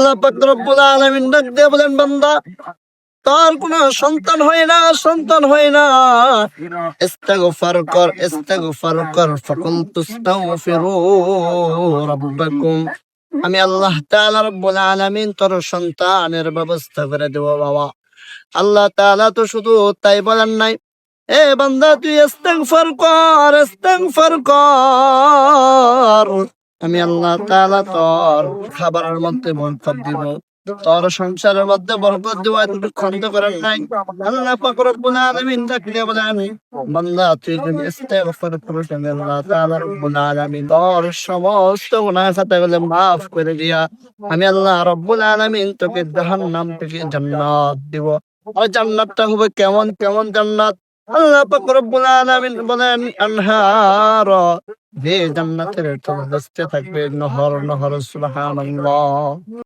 আল্লাহ পাক রব্বুল আলামিন ডাক দিয়ে বলেন, বান্দা তোর কোনো সন্তান হয় না, সন্তান হয় না, ইস্তিগফার কর ফাকুল তুস্তাগফিরু রাব্বাকুম। আমি আল্লাহ তাআলা রব্বুল আলামিন তোর সন্তানের ব্যবস্থা করে দেব বাবা। আল্লাহ তাআলা তো শুধু তাই বলেন নাই, এ বান্দা তুই ইস্তিগফার কর, আমি আল্লাহ তাআলা তোর খাবারের মধ্যে বরকত দিব, তোর সংসারের মধ্যে বরকত দিব। এতটুকু খন্ড করেন নাই। আল্লাহ পাক রব্বুল আলামিন ডাকলে বলেন, বান্দা তুই যদি ইস্তিগফার করিস আমি আল্লাহ তাআলা রব্বুল আলামিন তোর সমস্ত গুনাহ খাতাগুলো মাফ করে দিয়া আমি আল্লাহ রব্বুল আলামিন তোকে জাহান্নাম থেকে জান্নাত দিব। আর জান্নাতটা হবে কেমন কেমন জান্নাত? আল্লাহ পাক রব্বুল আলামিন বলেন, আনহার, যে জান্নাতের তলদেশে থাকবে নহর নহর। সুবহানাল্লাহ।